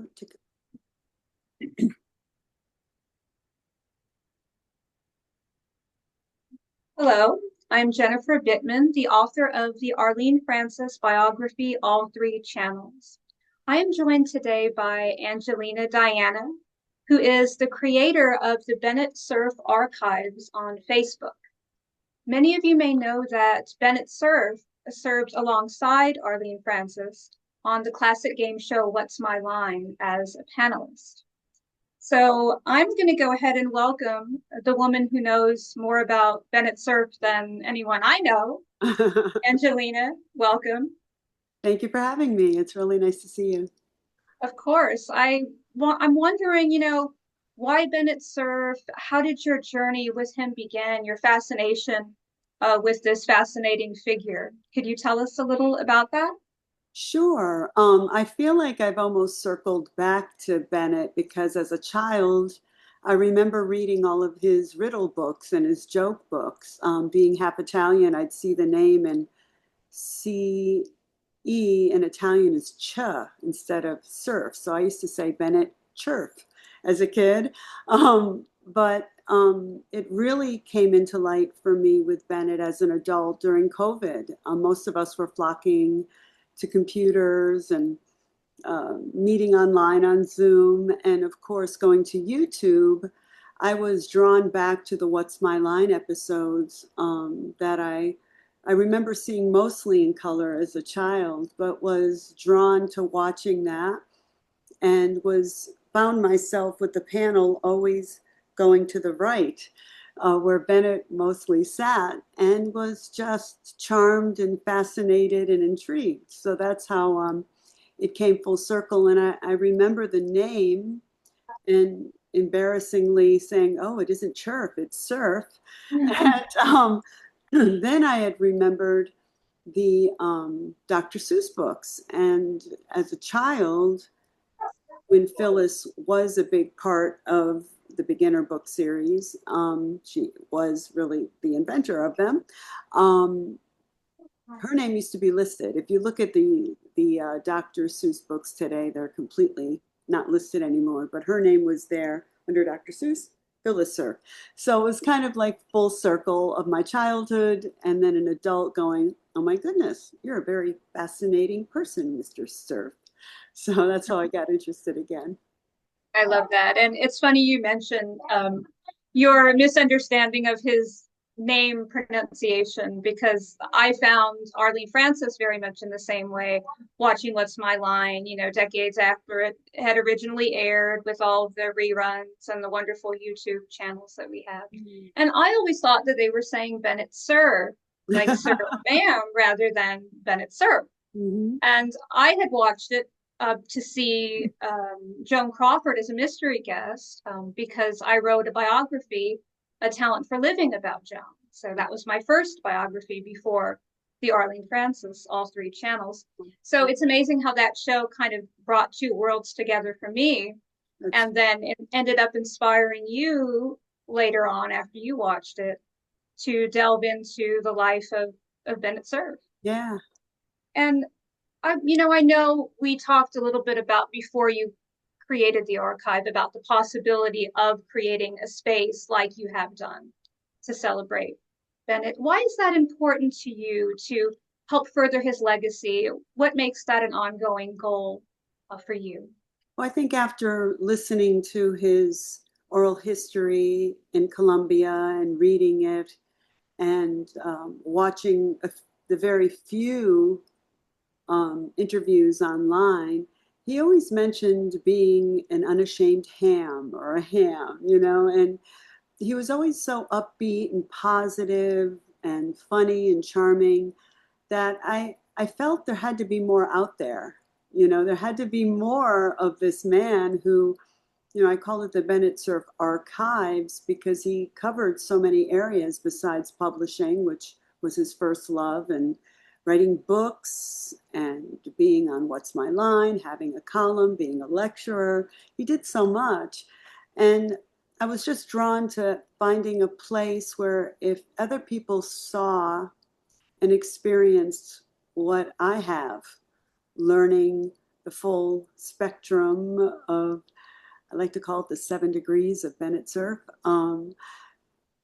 for it to go. Hello, I'm Jennifer Bitman, the author of the Arlene Francis biography, All Three Channels. I am joined today by Angelina Diana, who is the creator of the Bennett Cerf Archives on Facebook. Many of you may know that Bennett Cerf served alongside Arlene Francis on the classic game show What's My Line as a panelist. So I'm going to go ahead and welcome the woman who knows more about Bennett Cerf than anyone I know, Angelina. Welcome. Thank you for having me. It's really nice to see you. Of course. I'm wondering, why Bennett Cerf? How did your journey with him begin? Your fascination with this fascinating figure. Could you tell us a little about that? Sure. I feel like I've almost circled back to Bennett because as a child, I remember reading all of his riddle books and his joke books. Being half Italian, I'd see the name and C E in Italian is ch instead of surf. So I used to say Bennett Cerf as a kid. But it really came into light for me with Bennett as an adult during COVID. Most of us were flocking to computers and meeting online on Zoom, and of course, going to YouTube. I was drawn back to the What's My Line episodes that I remember seeing mostly in color as a child, but was drawn to watching that and was found myself with the panel always going to the right, where Bennett mostly sat, and was just charmed and fascinated and intrigued. So that's how it came full circle. And I remember the name and embarrassingly saying, "Oh, it isn't chirp, it's surf." And then I had remembered the Dr. Seuss books. And as a child, when Phyllis was a big part of the beginner book series, she was really the inventor of them. Um, Her name used to be listed. If you look at the Dr. Seuss books today, they're completely not listed anymore. But her name was there under Dr. Seuss, Phyllis Cerf. So it was kind of like full circle of my childhood, and then an adult going, "Oh my goodness, you're a very fascinating person, Mr. Cerf." So that's how I got interested again. I love that. And it's funny you mentioned your misunderstanding of his name pronunciation, because I found Arlene Francis very much in the same way, watching What's My Line, decades after it had originally aired with all of the reruns and the wonderful YouTube channels that we have. And I always thought that they were saying Bennett Sir, like Sir Ma'am, rather than Bennett Sir. Mhm. And I had watched it to see Joan Crawford as a mystery guest because I wrote a biography, A Talent for Living, about Joan. So that was my first biography before the Arlene Francis, All Three Channels. So it's amazing how that show kind of brought two worlds together for me. And then it ended up inspiring you later on after you watched it to delve into the life of Bennett Cerf. Yeah. And I know we talked a little bit about before you created the archive about the possibility of creating a space like you have done to celebrate Bennett. Why is that important to you to help further his legacy? What makes that an ongoing goal for you? Well, I think after listening to his oral history in Colombia and reading it and watching the very few interviews online, he always mentioned being an unashamed ham or a ham, and he was always so upbeat and positive and funny and charming that I felt there had to be more out there. There had to be more of this man who, I call it the Bennett Cerf Archives because he covered so many areas besides publishing, which was his first love, and writing books and being on What's My Line, having a column, being a lecturer. He did so much. And I was just drawn to finding a place where if other people saw and experienced what I have, learning the full spectrum of, I like to call it the 7 degrees of Bennett Cerf.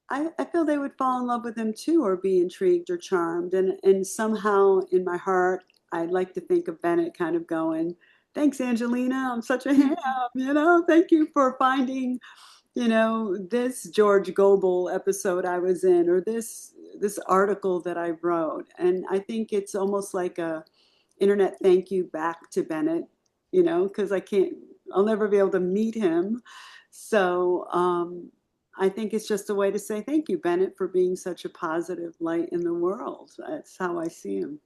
I feel they would fall in love with him too, or be intrigued or charmed. And somehow in my heart, I'd like to think of Bennett kind of going, thanks, Angelina. I'm such a ham, thank you for finding, this George Gobel episode I was in, or this article that I wrote. And I think it's almost like a internet thank you back to Bennett, because I'll never be able to meet him. So I think it's just a way to say thank you, Bennett, for being such a positive light in the world. That's how I see him.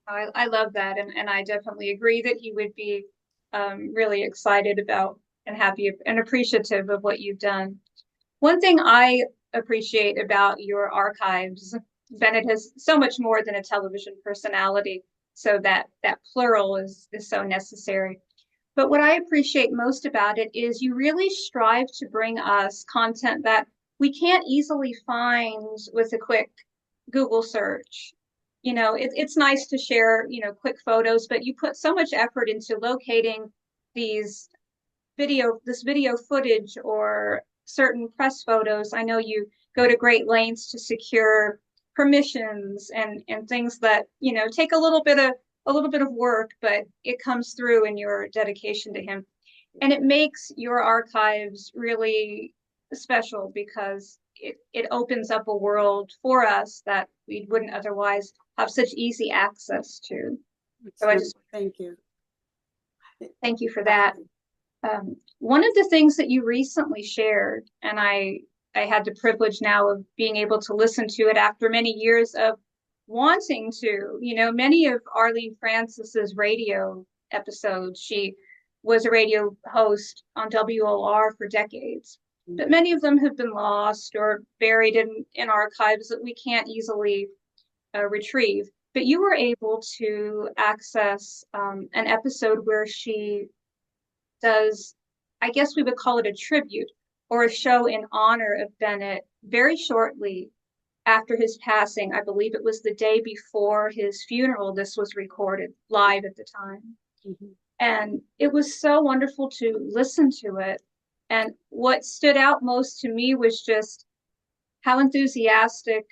I love that, and I definitely agree that he would be really excited about and happy and appreciative of what you've done. One thing I appreciate about your archives, Bennett has so much more than a television personality, so that plural is so necessary. But what I appreciate most about it is you really strive to bring us content that we can't easily find with a quick Google search. It's nice to share, quick photos, but you put so much effort into locating these this video footage or certain press photos. I know you go to great lengths to secure permissions and things that, take a little bit of work, but it comes through in your dedication to him. And it makes your archives really special because it opens up a world for us that we wouldn't otherwise have such easy access to. So I just Thank you. thank you for that. One of the things that you recently shared, and I had the privilege now of being able to listen to it after many years of wanting to, many of Arlene Francis's radio episodes, she was a radio host on WOR for decades, but many of them have been lost or buried in archives that we can't easily retrieve. But you were able to access an episode where she does, I guess we would call it a tribute or a show in honor of Bennett very shortly after his passing. I believe it was the day before his funeral. This was recorded live at the time. Mm-hmm. And it was so wonderful to listen to it. And what stood out most to me was just how enthusiastic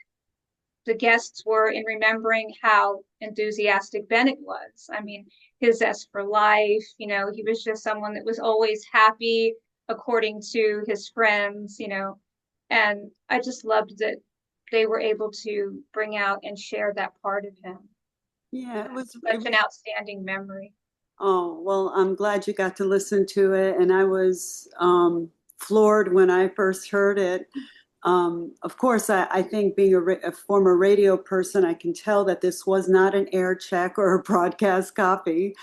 the guests were in remembering how enthusiastic Bennett was. I mean, his zest for life, he was just someone that was always happy according to his friends, and I just loved that they were able to bring out and share that part of him. Yeah, it was such an outstanding memory. Oh, well, I'm glad you got to listen to it. And I was floored when I first heard it. Of course, I think being a former radio person, I can tell that this was not an air check or a broadcast copy.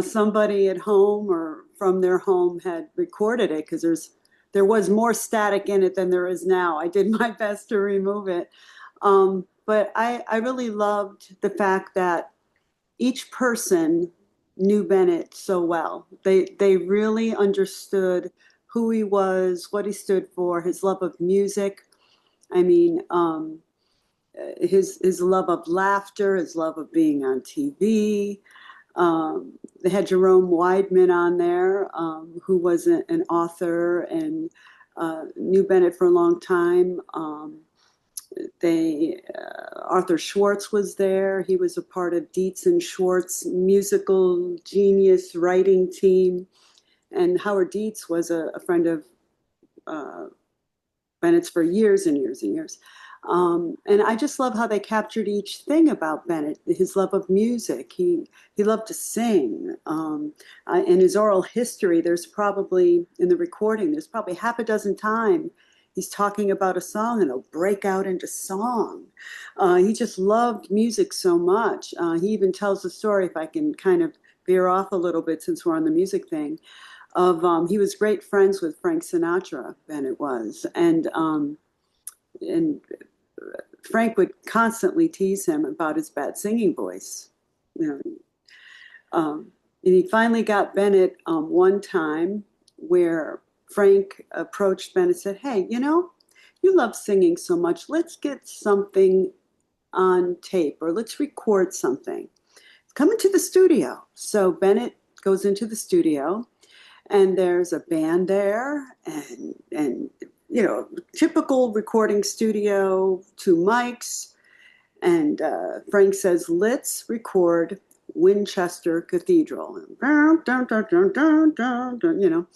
Somebody at home or from their home had recorded it because there was more static in it than there is now. I did my best to remove it. But I really loved the fact that each person knew Bennett so well. They really understood who he was, what he stood for, his love of music. I mean, his love of laughter, his love of being on TV. They had Jerome Weidman on there, who was an author and knew Bennett for a long time. Arthur Schwartz was there. He was a part of Dietz and Schwartz musical genius writing team. And Howard Dietz was a friend of Bennett's for years and years and years. And I just love how they captured each thing about Bennett, his love of music. He loved to sing. In his oral history, in the recording, there's probably half a dozen times he's talking about a song and he'll break out into song. He just loved music so much. He even tells the story, if I can kind of veer off a little bit since we're on the music thing, of he was great friends with Frank Sinatra, Bennett was. And Frank would constantly tease him about his bad singing voice. And he finally got Bennett one time where Frank approached Bennett and said, hey, you love singing so much. Let's get something on tape or let's record something. Come into the studio. So Bennett goes into the studio, and there's a band there, and typical recording studio, two mics, and Frank says, "Let's record Winchester Cathedral." Dun, dun, dun, dun, dun, dun, dun.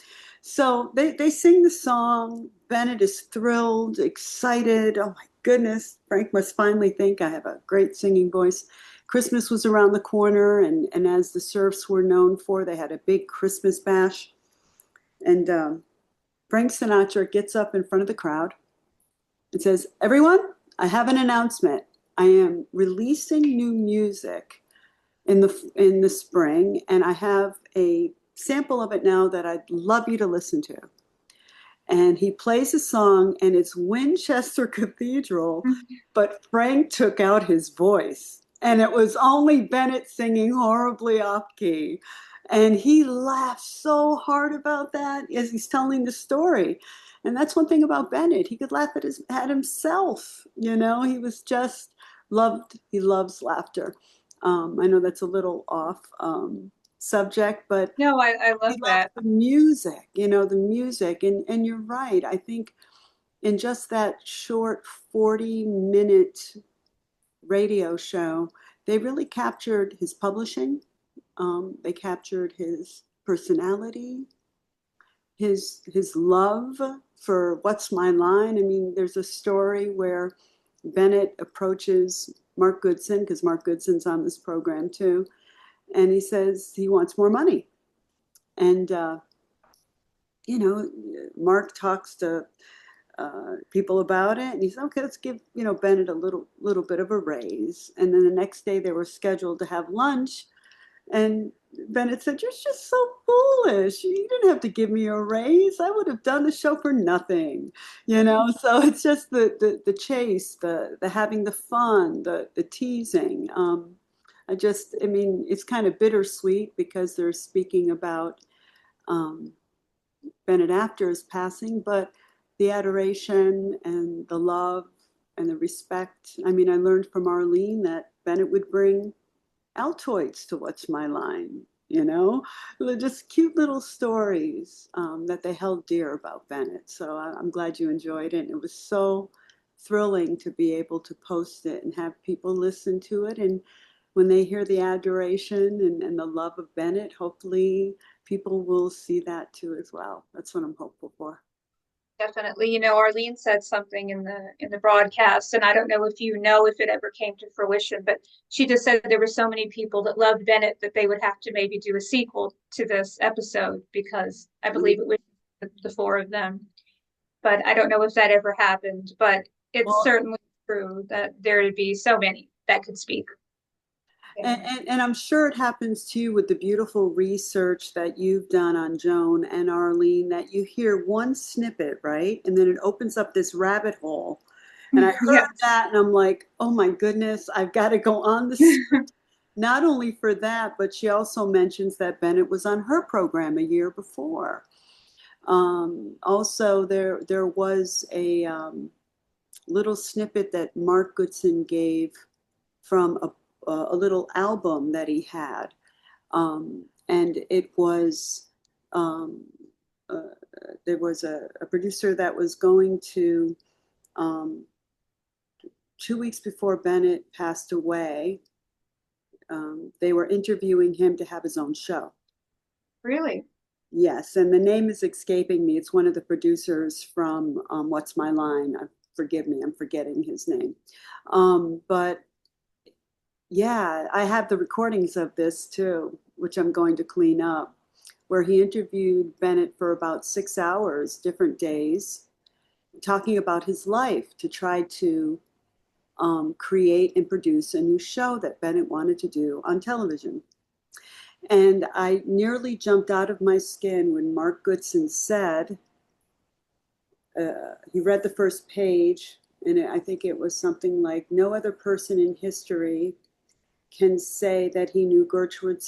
So they sing the song. Bennett is thrilled, excited. Oh my goodness, Frank must finally think I have a great singing voice. Christmas was around the corner, and as the Cerfs were known for, they had a big Christmas bash. And Frank Sinatra gets up in front of the crowd and says, "Everyone, I have an announcement. I am releasing new music in the spring, and I have a sample of it now that I'd love you to listen to." And he plays a song, and it's Winchester Cathedral, but Frank took out his voice, and it was only Bennett singing horribly off key. And he laughed so hard about that as he's telling the story. And that's one thing about Bennett. He could laugh at himself. He was just he loves laughter. I know that's a little off subject, but No, I love we love that. the music, the music. And you're right. I think in just that short 40-minute radio show, they really captured his publishing. They captured his personality, his love for What's My Line. I mean, there's a story where Bennett approaches Mark Goodson, because Mark Goodson's on this program too, and he says he wants more money. And Mark talks to people about it, and he said, "Okay, let's give Bennett a little bit of a raise." And then the next day they were scheduled to have lunch, and Bennett said, "You're just so foolish. You didn't have to give me a raise. I would have done the show for nothing." So it's just the chase, the having the fun, the teasing. I mean, it's kind of bittersweet because they're speaking about um, Bennett after his passing, but the adoration and the love and the respect. I mean, I learned from Arlene that Bennett would bring Altoids to What's My Line, They're just cute little stories that they held dear about Bennett. So I'm glad you enjoyed it. And it was so thrilling to be able to post it and have people listen to it. And when they hear the adoration and the love of Bennett, hopefully people will see that too as well. That's what I'm hopeful for. Definitely. Arlene said something in the broadcast, and I don't know if you know if it ever came to fruition, but she just said there were so many people that loved Bennett that they would have to maybe do a sequel to this episode, because I believe it was the four of them. But I don't know if that ever happened, but it's Well, certainly true that there would be so many that could speak. And, Yeah. and I'm sure it happens to you with the beautiful research that you've done on Joan and Arlene, that you hear one snippet, right? And then it opens up this rabbit hole. And I heard Yes. that and I'm like, oh my goodness, I've got to go on the script. Not only for that, but she also mentions that Bennett was on her program a year before. Also, there was a little snippet that Mark Goodson gave from a little album that he had. And it was, um, uh, there was a producer that was going to, um, 2 weeks before Bennett passed away, they were interviewing him to have his own show. Really? Yes, and the name is escaping me. It's one of the producers from What's My Line? Forgive me, I'm forgetting his name. But yeah, I have the recordings of this too, which I'm going to clean up, where he interviewed Bennett for about 6 hours, different days, talking about his life to try to create and produce a new show that Bennett wanted to do on television. And I nearly jumped out of my skin when Mark Goodson said, he read the first page, and I think it was something like, "No other person in history can say that he knew Gertrude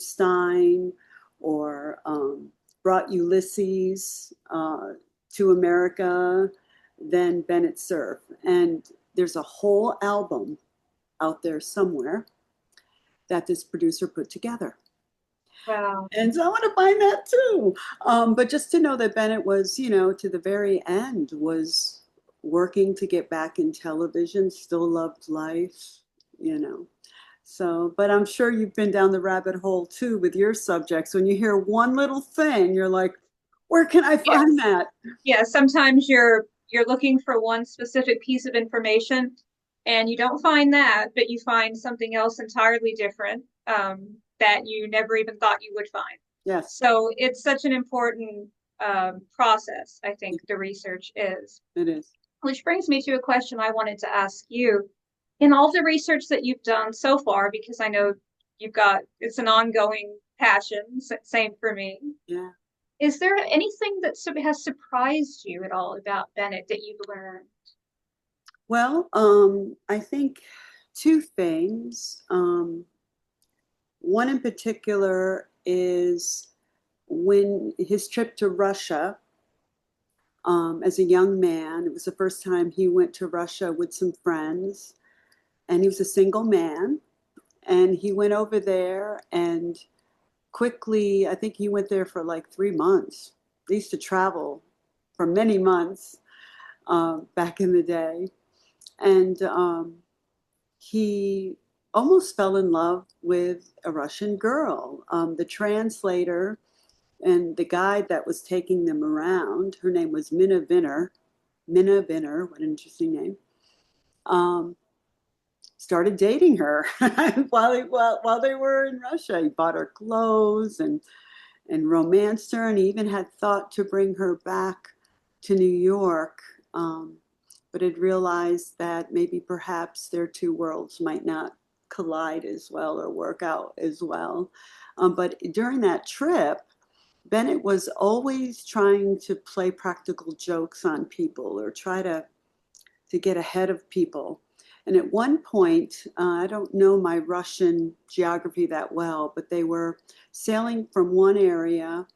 Stein or brought Ulysses to America than Bennett Cerf." And there's a whole album out there somewhere that this producer put together. Wow. And so I want to find that too. But just to know that Bennett was, to the very end, was working to get back in television, still loved life, you know. So, but I'm sure you've been down the rabbit hole too with your subjects. When you hear one little thing, you're like, where can I find Yes. that? Yeah, sometimes you're looking for one specific piece of information and you don't find that, but you find something else entirely different that you never even thought you would find. Yes, So it's such an important process, I think the research is. it is. Which brings me to a question I wanted to ask you. In all the research that you've done so far, because I know it's an ongoing passion, same for me. Yeah. Is there anything that has surprised you at all about Bennett that you've learned? Well, I think two things. One in particular is when his trip to Russia as a young man. It was the first time he went to Russia with some friends, and he was a single man. And he went over there and quickly, I think he went there for like 3 months. They used to travel for many months back in the day. And he almost fell in love with a Russian girl. The translator and the guide that was taking them around, her name was Minna Vinner. Minna Vinner, what an interesting name. Um, Started dating her while they were in Russia. He bought her clothes and romanced her, and he even had thought to bring her back to New York, but had realized that maybe perhaps their two worlds might not collide as well or work out as well. But during that trip, Bennett was always trying to play practical jokes on people or try to get ahead of people. And at one point, I don't know my Russian geography that well, but they were sailing from one area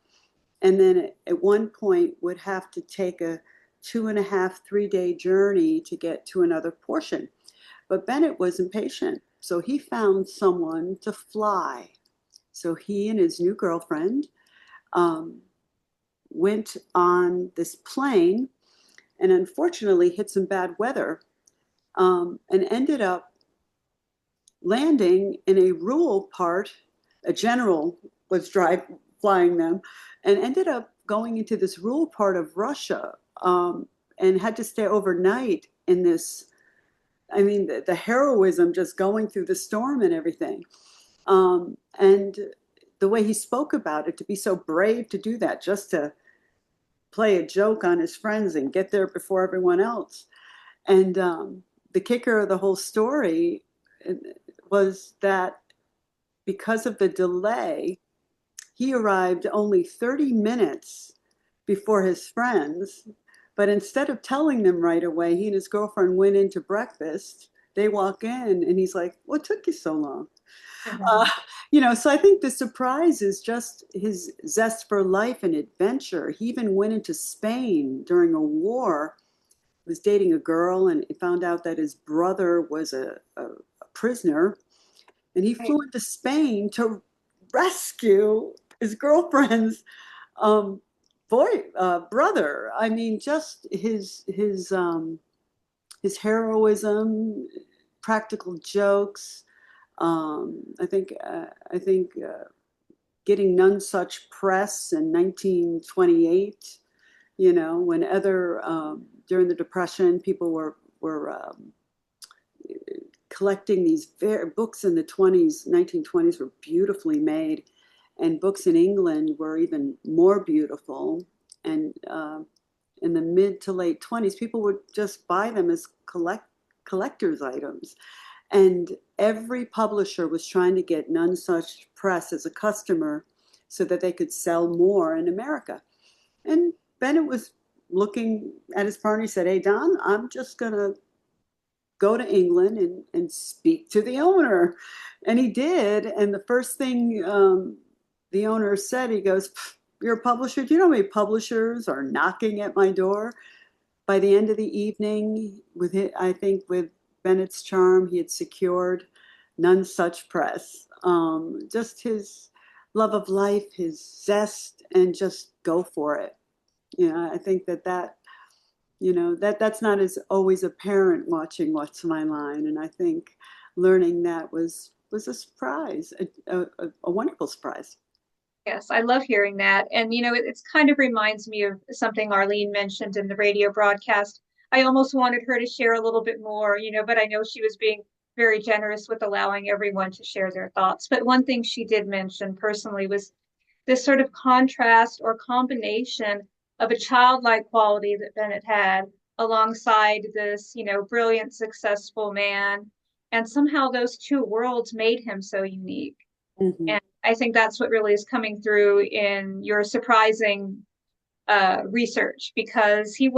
and then at one point would have to take a 2.5, 3 day journey to get to another portion. But Bennett was impatient, so he found someone to fly. So he and his new girlfriend um, went on this plane and unfortunately hit some bad weather and ended up landing in a rural part. A general was flying them, and ended up going into this rural part of Russia, and had to stay overnight in this. I mean, the heroism just going through the storm and everything, and the way he spoke about it, to be so brave to do that, just to play a joke on his friends and get there before everyone else. And the kicker of the whole story was that because of the delay, he arrived only 30 minutes before his friends. But instead of telling them right away, he and his girlfriend went into breakfast. They walk in and he's like, "What took you so long?" Uh, Mhm. so I think the surprise is just his zest for life and adventure. He even went into Spain during a war, was dating a girl, and found out that his brother was a prisoner, and he Right. flew into Spain to rescue his girlfriend's um, brother. I mean, just his heroism, practical jokes. I think getting none such press in 1928. When other during the Depression, people were collecting these books in the 1920s were beautifully made, and books in England were even more beautiful. And in the mid to late 20s, people would just buy them as collector's items. And every publisher was trying to get None Such Press as a customer so that they could sell more in America. And Bennett was looking at his partner. He said, "Hey, Don, I'm just going to go to England and speak to the owner." And he did. And the first thing the owner said, he goes, "You're a publisher? Do you know how many publishers are knocking at my door?" By the end of the evening, I think with Bennett's charm, he had secured None Such Press. Just his love of life, his zest, and just go for it. I think that's not as always apparent watching What's My Line, and I think learning that was a surprise, a wonderful surprise. Yes, I love hearing that. And, it's kind of reminds me of something Arlene mentioned in the radio broadcast. I almost wanted her to share a little bit more, but I know she was being very generous with allowing everyone to share their thoughts. But one thing she did mention personally was this sort of contrast or combination of a childlike quality that Bennett had alongside this, brilliant, successful man. And somehow those two worlds made him so unique. Hmm. And I think that's what really is coming through in your surprising research, because he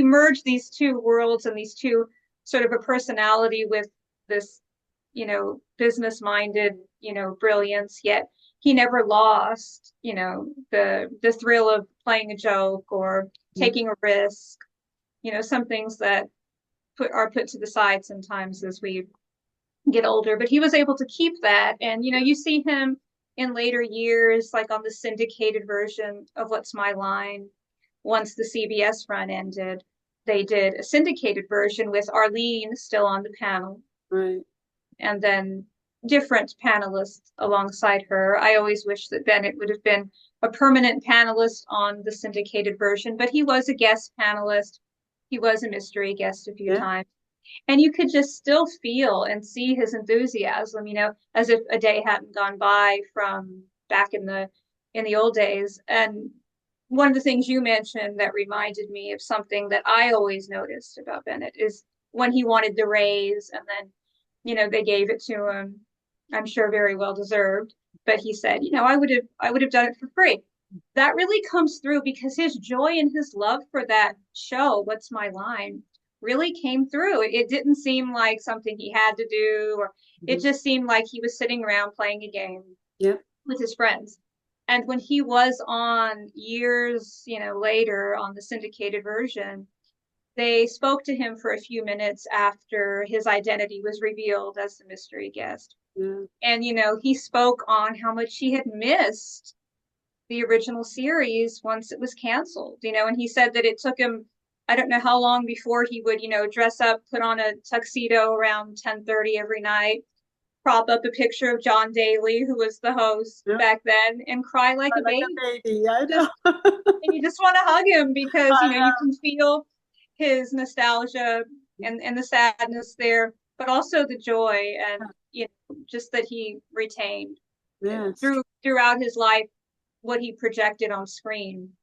merged these two worlds and these two sort of a personality with this, business minded, brilliance, yet he never lost, the thrill of playing a joke or Yeah. taking a risk, some things that are put to the side sometimes as we get older, but he was able to keep that. And, you see him in later years, like on the syndicated version of What's My Line. Once the CBS run ended, they did a syndicated version with Arlene still on the panel, Right. and then different panelists alongside her. I always wish that Bennett would have been a permanent panelist on the syndicated version, but he was a guest panelist. He was a mystery guest a few Yeah. times. And you could just still feel and see his enthusiasm, as if a day hadn't gone by from back in the old days. And one of the things you mentioned that reminded me of something that I always noticed about Bennett is when he wanted the raise, and then, they gave it to him. I'm sure very well deserved, but he said, I would have done it for free. That really comes through because his joy and his love for that show, What's My Line, really came through. It didn't seem like something he had to do, or it Hmm. just seemed like he was sitting around playing a game Yeah. with his friends. And when he was on years, later on the syndicated version, they spoke to him for a few minutes after his identity was revealed as the mystery guest. Yeah. And, he spoke on how much he had missed the original series once it was canceled, and he said that it took him, I don't know how long before he would, dress up, put on a tuxedo around 10:30 every night, prop up a picture of John Daly, who was the host Yeah. back then, and cry like a Like a baby. baby. I Just know. and you just want to hug him because, I you can feel his nostalgia know. and the sadness there, but also the joy, and just that he retained Yeah, it's true. throughout his life what he projected on screen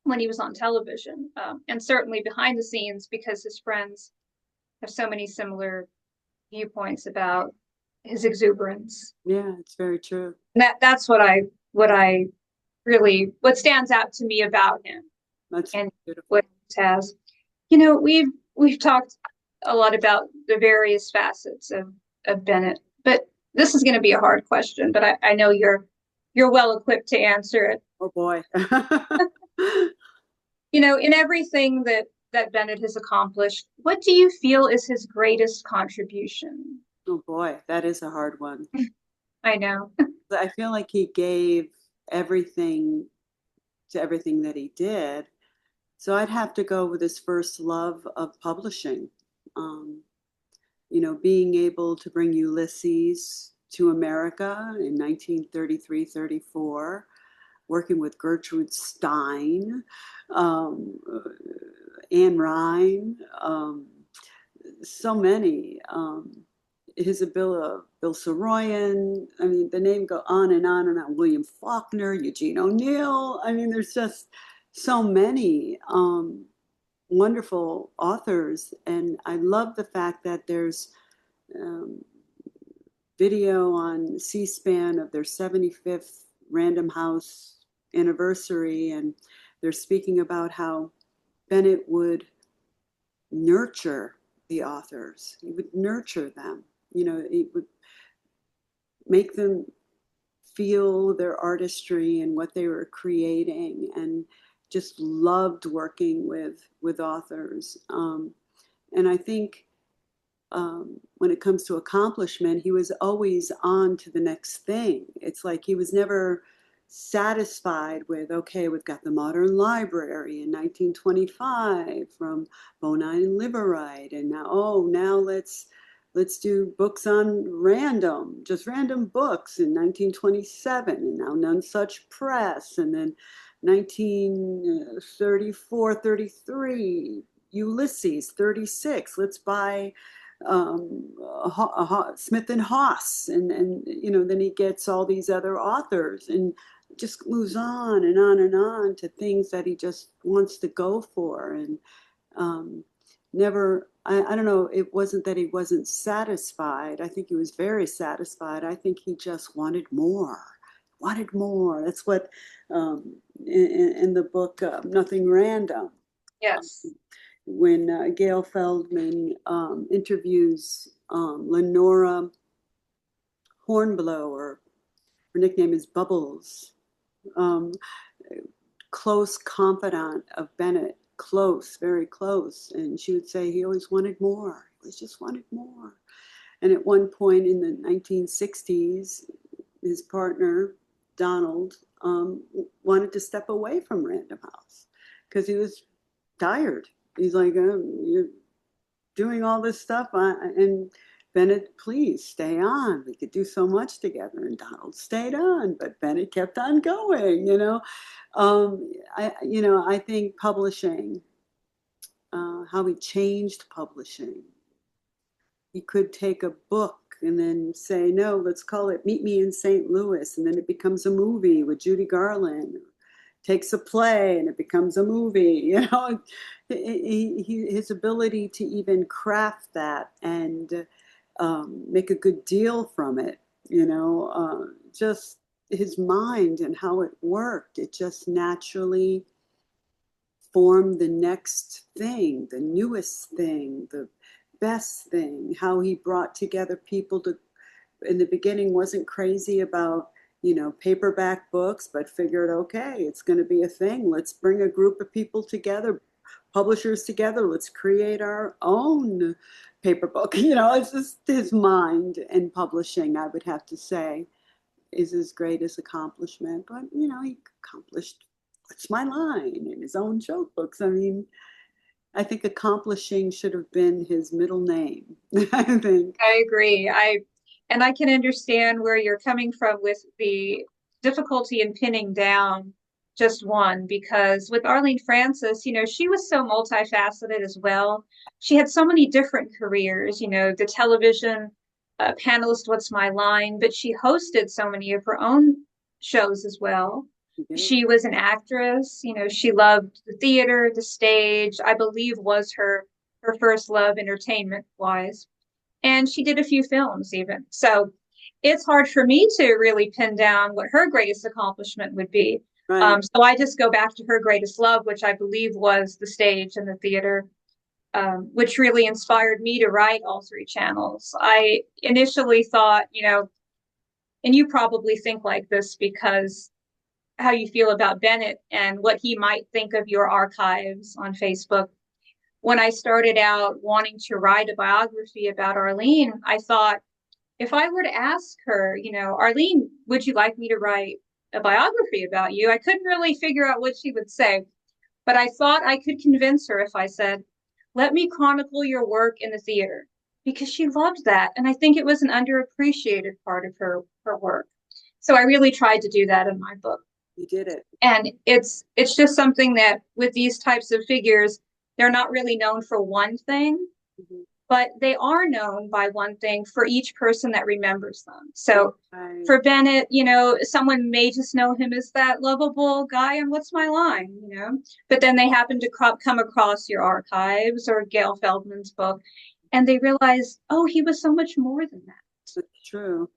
when he was on television, and certainly behind the scenes, because his friends have so many similar viewpoints about his exuberance. Yeah, it's very true. And that's what I really what stands out to me about him That's and beautiful. what he has. We've talked a lot about the various facets of Bennett, but this is going to be a hard question, but I know you're well equipped to answer it. Oh boy. In everything that Bennett has accomplished, what do you feel is his greatest contribution? Oh boy, that is a hard one. I know. I feel like he gave everything to everything that he did. So I'd have to go with his first love of publishing. Um, being able to bring Ulysses to America in 1933-34, working with Gertrude Stein, um, Anne Ryan, so many. His ability, Bill Saroyan. I mean, the name go on and on and on. William Faulkner, Eugene O'Neill. I mean, there's just so many wonderful authors, and I love the fact that there's um, video on C-SPAN of their 75th Random House anniversary, and they're speaking about how Bennett would nurture the authors. He would nurture them. He would make them feel their artistry and what they were creating, and just loved working with authors. And I think when it comes to accomplishment, he was always on to the next thing. It's like he was never satisfied with, okay, we've got the Modern Library in 1925 from Bonine and Liverite, and now, oh, now let's do books on random, just random books in 1927, and now None Such Press, and then 1934, 33, Ulysses, 36, let's buy Smith and Haas, and then he gets all these other authors, and just moves on and on and on to things that he just wants to go for, and never. I don't know. It wasn't that he wasn't satisfied. I think he was very satisfied. I think he just wanted more. Wanted more. That's what in the book Nothing Random. Yes. When Gail Feldman interviews Lenora Hornblower, her nickname is Bubbles, um, close confidant of Bennett, close, very close. And she would say he always wanted more. He always just wanted more. And at one point in the 1960s, his partner, Donald, wanted to step away from Random House because he was tired. He's like, you're doing all this stuff. And Bennett, please stay on. We could do so much together. And Donald stayed on, but Bennett kept on going. I think publishing, how he changed publishing. He could take a book and then say, no, let's call it Meet Me in St. Louis. And then it becomes a movie with Judy Garland. Takes a play and it becomes a movie. His ability to even craft that and make a good deal from it, just his mind and how it worked. It just naturally formed the next thing, the newest thing, the best thing, how he brought together people to, in the beginning, wasn't crazy about paperback books, but figured, okay, it's going to be a thing. Let's bring a group of people together, publishers together. Let's create our own paper book. It's just his mind and publishing, I would have to say, is his greatest accomplishment. But, he accomplished What's My Line in his own joke books. I mean, I think accomplishing should have been his middle name, I think. I agree. I can understand where you're coming from with the difficulty in pinning down just one, because with Arlene Francis, she was so multifaceted as well. She had so many different careers, the television panelist, What's My Line, but she hosted so many of her own shows as well. She was an actress, she loved the theater, the stage, I believe was her first love entertainment wise. And she did a few films even. So it's hard for me to really pin down what her greatest accomplishment would be. Right. So I just go back to her greatest love, which I believe was the stage and the theater, which really inspired me to write all three channels. I initially thought, and you probably think like this because how you feel about Bennett and what he might think of your archives on Facebook. When I started out wanting to write a biography about Arlene, I thought, if I were to ask her, Arlene, would you like me to write a biography about you? I couldn't really figure out what she would say, but I thought I could convince her if I said, let me chronicle your work in the theater, because she loved that. And I think it was an underappreciated part of her work. So I really tried to do that in my book. You did it. And it's just something that with these types of figures, they're not really known for one thing, mm-hmm. but they are known by one thing for each person that remembers them. So right. For Bennett, someone may just know him as that lovable guy and What's My Line, but then they happen to come across your archives or Gail Feldman's book, and they realize, oh, he was so much more than that. That's true.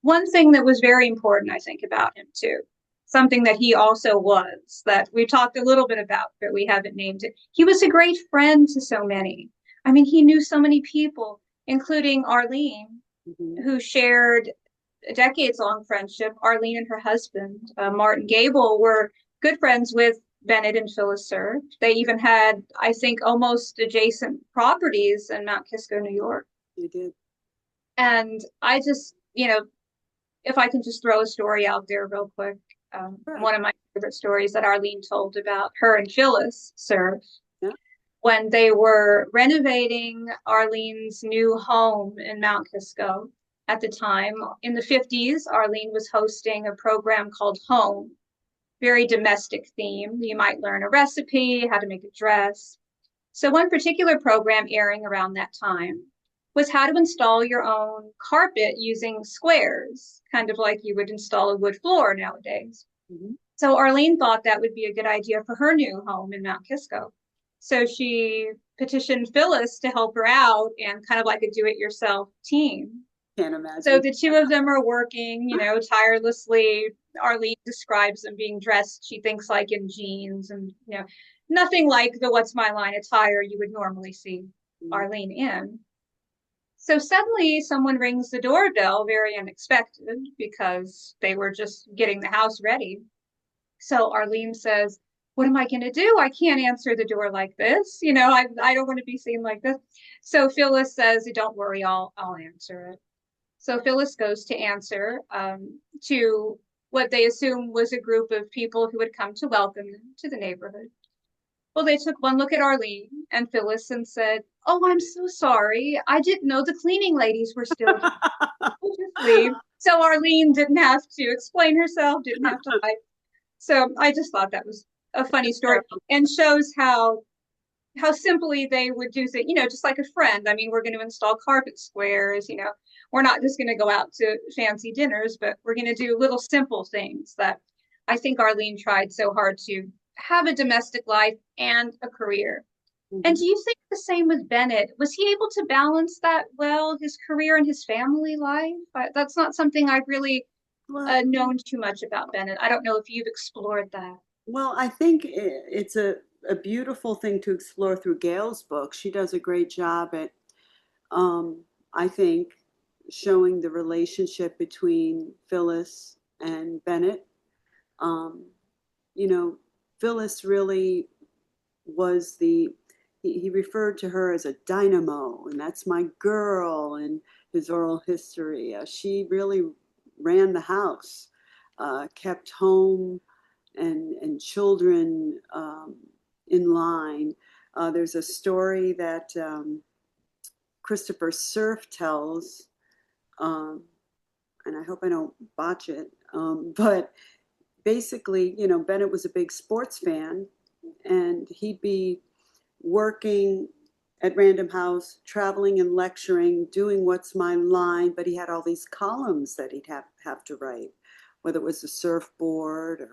One thing that was very important, I think, about him too, something that he also was, that we talked a little bit about, but we haven't named it. He was a great friend to so many. I mean, he knew so many people, including Arlene, mm-hmm. who shared a decades-long friendship. Arlene and her husband, Martin Gable, were good friends with Bennett and Phyllis Cerf. They even had, I think, almost adjacent properties in Mount Kisco, New York. You did. And I just, if I can just throw a story out there real quick, Sure. one of my favorite stories that Arlene told about her and Phyllis Cerf Yeah. when they were renovating Arlene's new home in Mount Kisco at the time. In the 50s, Arlene was hosting a program called Home, very domestic theme. You might learn a recipe, how to make a dress. So one particular program airing around that time was how to install your own carpet using squares, kind of like you would install a wood floor nowadays. Mm-hmm. So Arlene thought that would be a good idea for her new home in Mount Kisco. So she petitioned Phyllis to help her out and kind of like a do-it-yourself team. Can't So imagine. the two of them are working, tirelessly. Arlene describes them being dressed, she thinks, like in jeans and, nothing like the What's My Line attire you would normally see Mm-hmm. Arlene in. So suddenly someone rings the doorbell, very unexpected, because they were just getting the house ready. So Arlene says, what am I going to do? I can't answer the door like this. I don't want to be seen like this. So Phyllis says, don't worry, I'll answer it. So Phyllis goes to answer to what they assume was a group of people who had come to welcome them to the neighborhood. Well, they took one look at Arlene and Phyllis and said, oh, I'm so sorry. I didn't know the cleaning ladies were still here. We'll just leave. So Arlene didn't have to explain herself, didn't have to hide. So I just thought that was a funny story and shows how simply they would do things, just like a friend. I mean, we're going to install carpet squares, we're not just going to go out to fancy dinners, but we're going to do little simple things that I think Arlene tried so hard to have a domestic life and a career. And Mm-hmm. do you think the same with Bennett? Was he able to balance that well, his career and his family life? That's not something I've really Well, known too much about Bennett. I don't know if you've explored that. well, I think it's a beautiful thing to explore through Gail's book. She does a great job at, I think, showing the relationship between Phyllis and Bennett. Um, you know, Phyllis really was he referred to her as a dynamo, and that's my girl in his oral history. She ran the house, kept home and children in line. There's a story that Christopher Cerf tells, um, and I hope I don't botch it, but basically, Bennett was a big sports fan, and he'd be working at Random House, traveling and lecturing, doing What's My Line, but he had all these columns that he'd have to write, whether it was a surfboard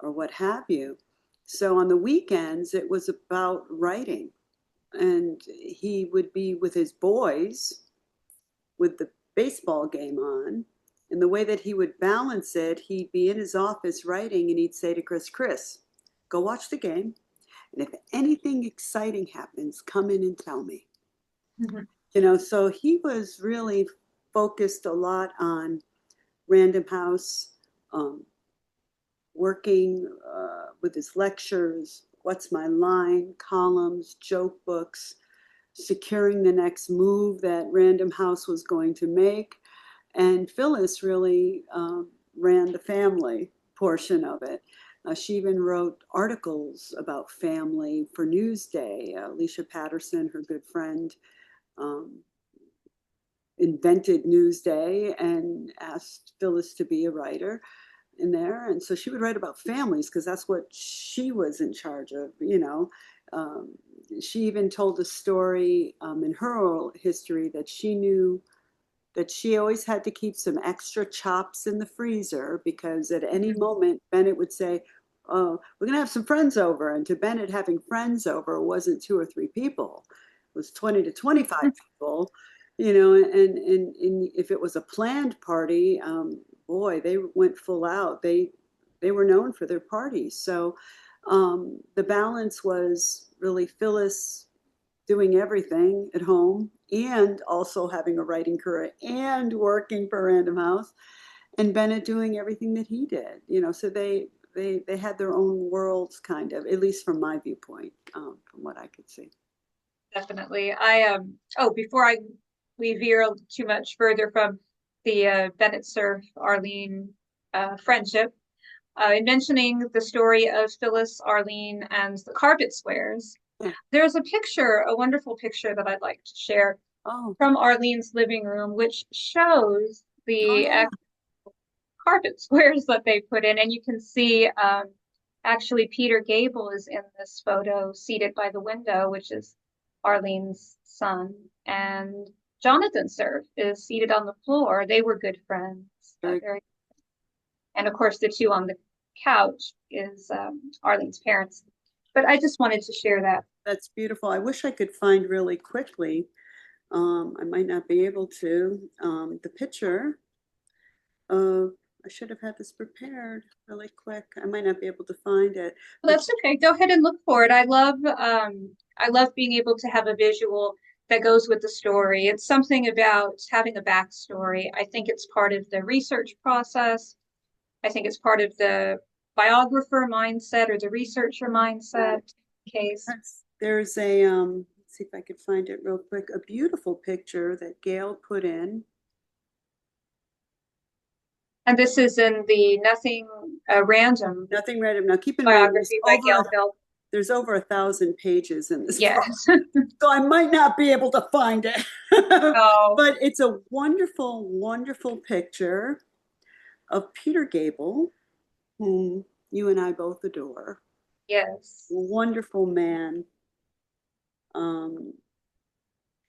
or what have you. So on the weekends, it was about writing. And he would be with his boys with the baseball game on. And the way that he would balance it, he'd be in his office writing and he'd say to Chris, go watch the game. And if anything exciting happens, come in and tell me. Mhm. So he was really focused a lot on Random House, um, working with his lectures, What's My Line, columns, joke books, securing the next move that Random House was going to make. And Phyllis really ran the family portion of it. She even wrote articles about family for Newsday. Alicia Patterson, her good friend, um, invented Newsday and asked Phyllis to be a writer in there. And so she would write about families because that's what she was in charge of. Um, she even told a story in her oral history that she knew that she always had to keep some extra chops in the freezer because at any moment Bennett would say, oh, we're going to have some friends over. And to Bennett, having friends over wasn't 2 or 3 people, it was 20 to 25 people, and if it was a planned party, boy, they went full out. They were known for their parties. So the balance was really Phyllis doing everything at home and also having a writing career and working for Random House, and Bennett doing everything that he did. So they had their own worlds, kind of, at least from my viewpoint, from what I could see. Definitely. I before I we veer too much further from the Bennett Cerf Arlene friendship. In mentioning the story of Phyllis, Arlene, and the carpet squares, Yeah. there's a picture, a wonderful picture that I'd like to share Oh, from Arlene's living room, which shows oh the yeah. carpet squares that they put in. And you can see actually Peter Gable is in this photo seated by the window, which is Arlene's son. And Jonathan Cerf is seated on the floor. They were good friends. Very, And of course, the two on the couch is Arlene's parents. But I just wanted to share that. that's beautiful. I wish I could find really quickly. I might not be able to. The picture of, I should have had this prepared really quick. I might not be able to find it. Well, that's okay. Go ahead and look for it. I love being able to have a visual that goes with the story. It's something about having a backstory. I think it's part of the research process. I think it's part of the biographer mindset or the researcher mindset case. There's a, let's see if I could find it real quick, a beautiful picture that Gail put in. And this is in the Nothing Random Nothing random. Now keep in mind, biography by Gail Bell. there's over 1,000 pages in this book, Yes. so I might not be able to find it. Oh, But it's a wonderful, wonderful picture of Peter Gable, whom you and I both adore. yes. Wonderful man. Um,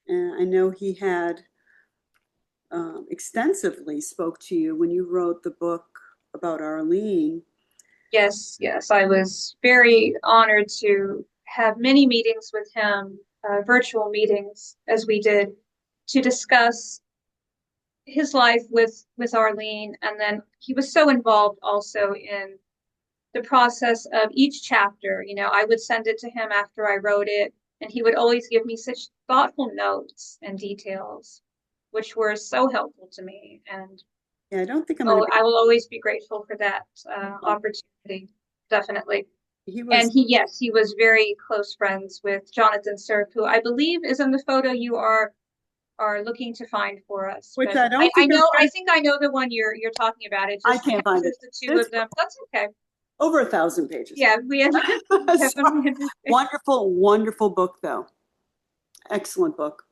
and I know he had extensively spoke to you when you wrote the book about Arlene. Yes, yes. I was very honored to have many meetings with him, virtual meetings, as we did, to discuss his life with Arlene. And then he was so involved also in the process of each chapter. You know, I would send it to him after I wrote it, and he would always give me such thoughtful notes and details, which were so helpful to me. And Yeah, I don't think I'm going to oh, be. I will always be grateful for that opportunity, definitely. He And was, yes, he was very close friends with Jonathan Cerf, who I believe is in the photo you are looking to find for us. which But I don't I think I'm know, I quite, think I know the one you're talking about. It I just can't find it. captures the two This of them. That's okay. over 1,000 pages. Yeah, we So, definitely understand. wonderful, wonderful book, though. Excellent book.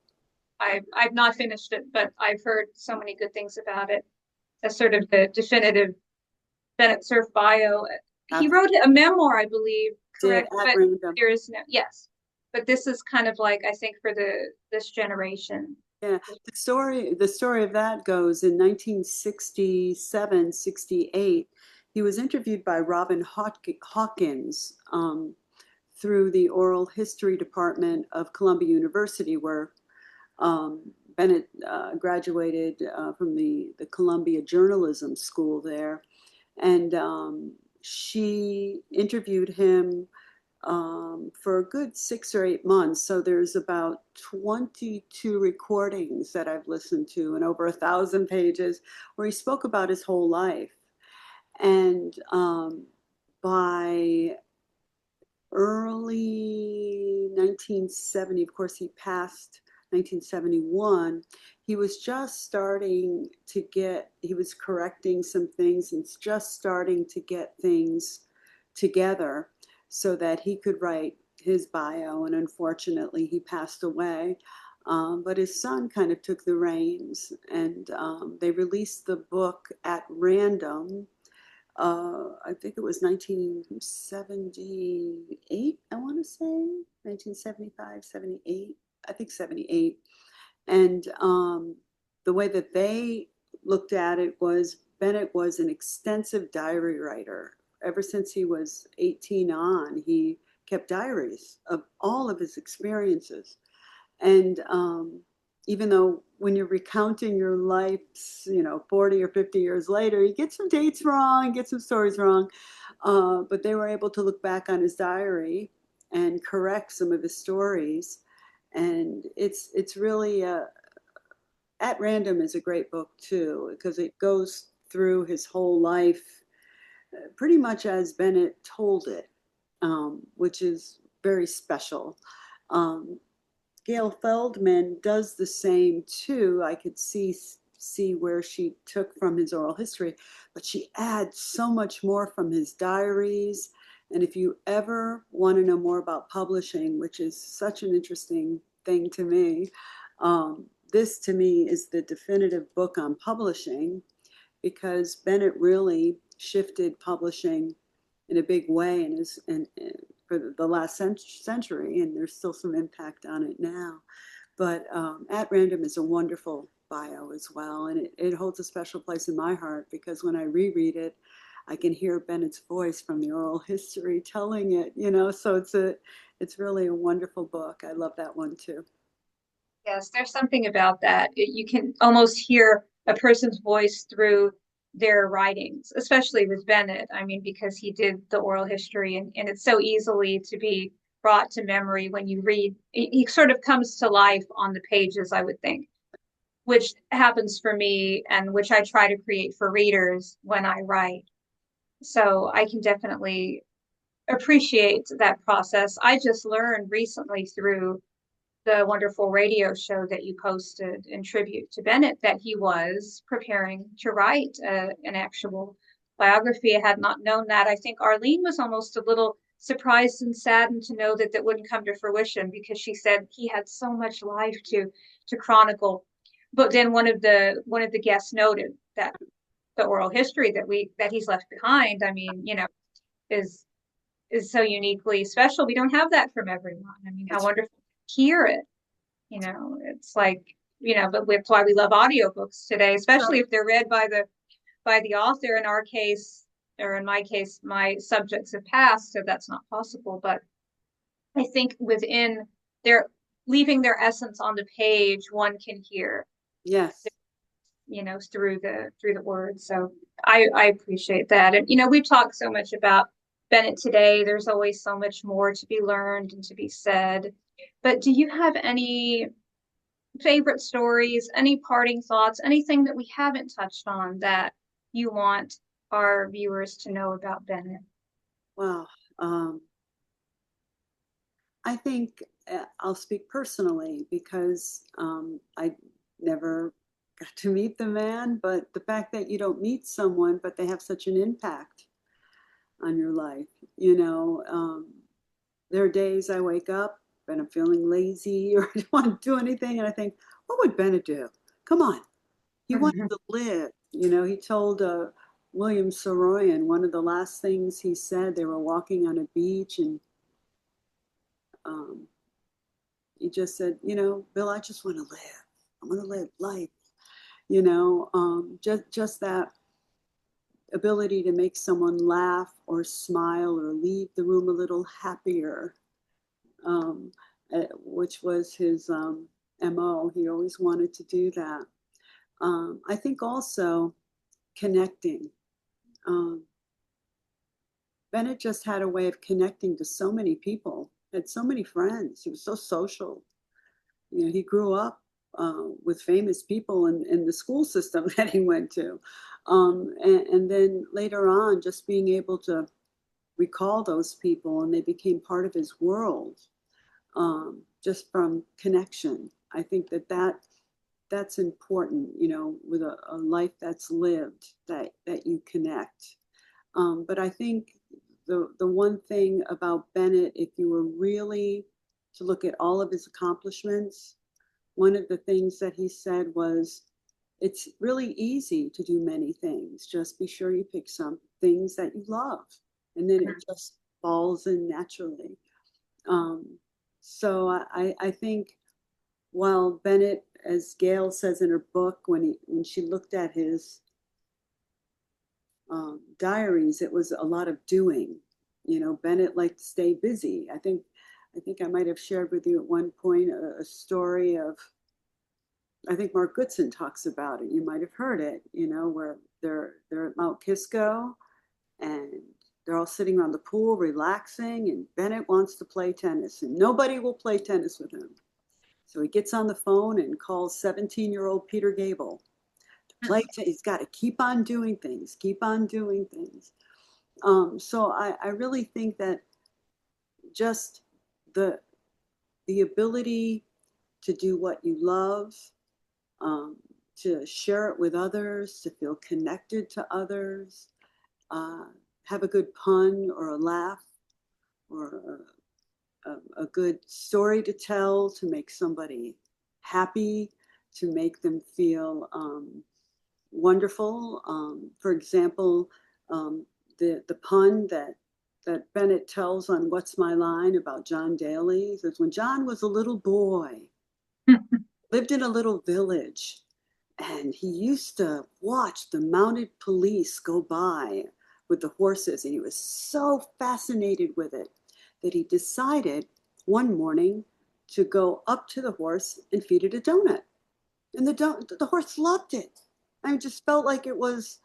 I've not finished it, but I've heard so many good things about it. As sort of the definitive Bennett Cerf bio. He wrote a memoir, I believe, Did correct? at But random. there is no, yes. But this is kind of like, I think, for this generation. Yeah, the story of that goes in 1967, 68. He was interviewed by Robin Hawkins through the oral history department of Columbia University, where Bennett graduated from the Columbia Journalism School there. And she interviewed him for a good 6 or 8 months. So there's about 22 recordings that I've listened to and over 1,000 pages where he spoke about his whole life. And by early 1970, of course, he passed 1971. He was just starting to get, he was correcting some things and just starting to get things together so that he could write his bio. And unfortunately, he passed away. But his son kind of took the reins, and they released the book at random. I think it was 1978, I want to say, 1975, 78, I think 78. And the way that they looked at it was Bennett was an extensive diary writer. Ever since he was 18 on, he kept diaries of all of his experiences. And even though when you're recounting your life, 40 or 50 years later, you get some dates wrong, get some stories wrong. But they were able to look back on his diary and correct some of his stories. And it's really at random is a great book too, because it goes through his whole life pretty much as Bennett told it, which is very special. Um, Gail Feldman does the same too. I could see where she took from his oral history, but she adds so much more from his diaries. And if you ever want to know more about publishing, which is such an interesting thing to me, this to me is the definitive book on publishing, because Bennett really shifted publishing in a big way and for the last century, and there's still some impact on it now. But At Random is a wonderful bio as well, and it holds a special place in my heart because when I reread it, I can hear Bennett's voice from the oral history telling it, so it's really a wonderful book. I love that one too. Yes, there's something about that. You can almost hear a person's voice through their writings, especially with Bennett. I mean, because he did the oral history and it's so easily to be brought to memory when you read. He sort of comes to life on the pages, I would think, which happens for me and which I try to create for readers when I write. So I can definitely appreciate that process. I just learned recently through the wonderful radio show that you posted in tribute to Bennett that he was preparing to write an actual biography. I had not known that. I think Arlene was almost a little surprised and saddened to know that that wouldn't come to fruition because she said he had so much life to chronicle. But then one of the guests noted that the oral history that he's left behind, I mean, is is so uniquely special. We don't have that from everyone. I mean, how That's wonderful to hear it. It's like, but that's why we love audiobooks today, especially if they're read by the author. In our case, or in my case, my subjects have passed, so that's not possible. But I think within their leaving their essence on the page, one can hear, yes. through the words. So I appreciate that. And we've talked so much about Bennett today. There's always so much more to be learned and to be said. But do you have any favorite stories, any parting thoughts, anything that we haven't touched on that you want our viewers to know about Bennett? Wow. I think I'll speak personally because I never got to meet the man, but the fact that you don't meet someone, but they have such an impact on your life, there are days I wake up and I'm feeling lazy or I don't want to do anything, and I think, what would Bennett do? Come on, he wanted to live. He told William Saroyan one of the last things he said. They were walking on a beach, and um, he just said, Bill, I just want to live. I want to live life. Just that ability to make someone laugh or smile or leave the room a little happier, um, which was his MO. He always wanted to do that. I think also connecting. Um, Bennett just had a way of connecting to so many people, had so many friends. He was so social. He grew up with famous people in the school system that he went to. And then later on, just being able to recall those people and they became part of his world, just from connection. I think that's important, with a life that's lived, that you connect. But I think the one thing about Bennett, if you were really to look at all of his accomplishments, one of the things that he said was, it's really easy to do many things. Just be sure you pick some things that you love, and then it just falls in naturally. Um, so I think while Bennett, as Gail says in her book, when she looked at his diaries, it was a lot of doing. Bennett liked to stay busy. I think I might have shared with you at one point a story of, I think Mark Goodson talks about it. You might have heard it, where they're at Mount Kisco and they're all sitting around the pool relaxing, and Bennett wants to play tennis and nobody will play tennis with him. So he gets on the phone and calls 17-year-old Peter Gable to play. He's got to keep on doing things, keep on doing things. So I really think that just the the ability to do what you love, um, to share it with others, to feel connected to others, uh, have a good pun or a laugh or a good story to tell to make somebody happy, to make them feel wonderful. For example, the pun that Bennett tells on What's My Line about John Daly. He says, when John was a little boy, lived in a little village, and he used to watch the mounted police go by with the horses, and he was so fascinated with it that he decided one morning to go up to the horse and feed it a donut. And the horse loved it. I just felt like it was,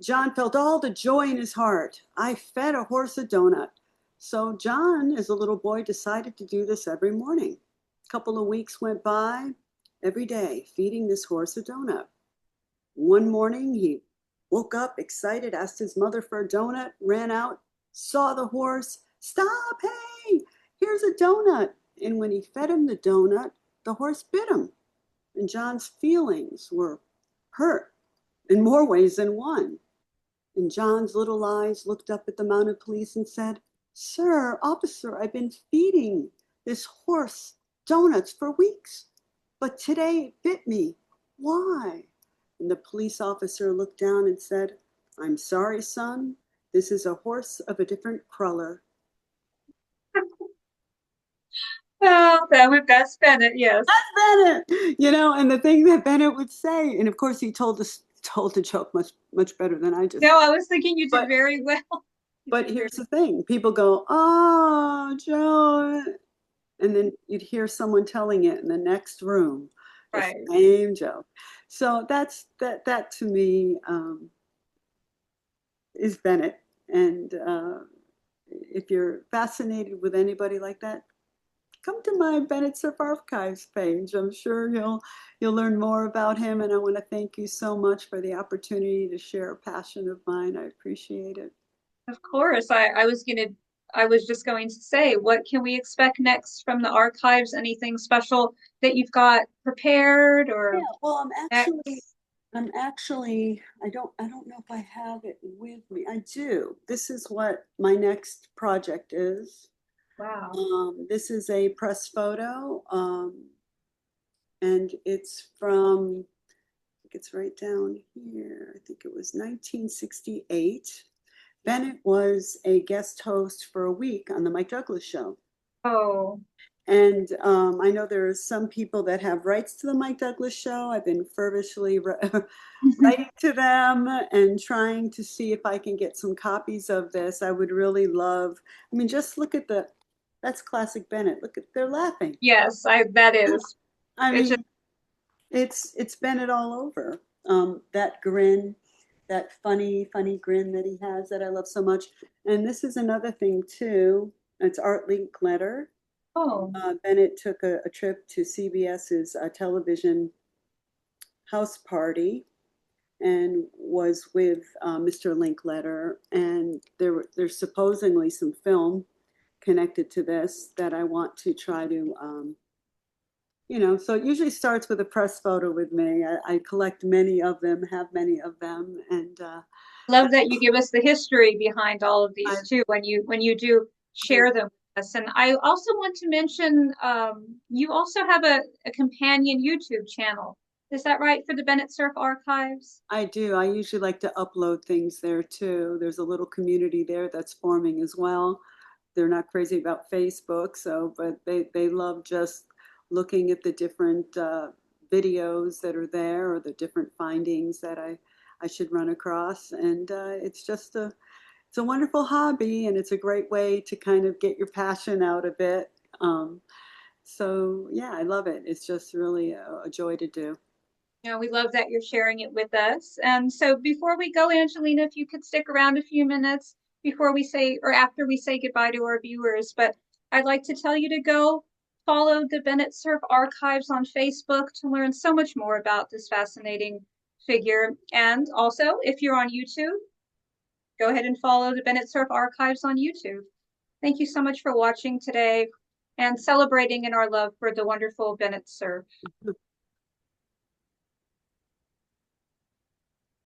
John felt all the joy in his heart. I fed a horse a donut. So John, as a little boy, decided to do this every morning. A couple of weeks went by, every day, feeding this horse a donut. One morning, he woke up excited, asked his mother for a donut, ran out, saw the horse. Stop, hey, here's a donut. And when he fed him the donut, the horse bit him. And John's feelings were hurt in more ways than one. And John's little eyes looked up at the mounted police and said, Sir, officer, I've been feeding this horse donuts for weeks, but today it bit me. Why? And the police officer looked down and said, I'm sorry, son. This is a horse of a different color. Oh, that's Bennett, yes. Bennett, and the thing that Bennett would say, and of course he told the joke much better than I just. No, I was thinking you did But very well. but here's the thing: people go, "Oh, Joe," and then you'd hear someone telling it in the next room, the Right. same joke. So that to me is Bennett, and if you're fascinated with anybody like that, come to my Bennett Cerf Archives page. I'm sure you'll learn more about him. And I want to thank you so much for the opportunity to share a passion of mine. I appreciate it. Of course. I was just going to say, what can we expect next from the archives? Anything special that you've got prepared Yeah, or well, next? I'm actually, I don't know if I have it with me. I do. This is what my next project is. Wow. This is a press photo, and it's from, I think it's right down here. I think it was 1968. Bennett was a guest host for a week on the Mike Douglas show. Oh, And I know there are some people that have rights to the Mike Douglas show. I've been feverishly writing to them and trying to see if I can get some copies of this. I would really love, I mean, just look at that's classic Bennett. Look at, they're laughing. yes, that is. I It just, mean, it's Bennett all over. That grin, that funny grin that he has that I love so much. And this is another thing too. It's Art Linkletter. oh, Bennett took a trip to CBS's television house party and was with Mr. Linkletter. And there's supposedly some film connected to this that I want to try to so it usually starts with a press photo with me. I collect many of them, have many of them, and love that you give us the history behind all of I, these too when you do share them with us. And I also want to mention you also have a companion YouTube channel. Is that right for the Bennett Cerf Archives? I do. I usually like to upload things there too. There's a little community there that's forming as well. They're not crazy about Facebook, but they love just looking at the different videos that are there or the different findings that I should run across. And it's a wonderful hobby, and it's a great way to kind of get your passion out of it. So yeah, I love it. It's just really a joy to do. You know, we love that you're sharing it with us. And so before we go, Angelina, if you could stick around a few minutes before we say, or after we say goodbye to our viewers, but I'd like to tell you to go follow the Bennett Cerf Archives on Facebook to learn so much more about this fascinating figure. And also, if you're on YouTube, go ahead and follow the Bennett Cerf Archives on YouTube. Thank you so much for watching today. and celebrating in our love for the wonderful Bennett Cerf.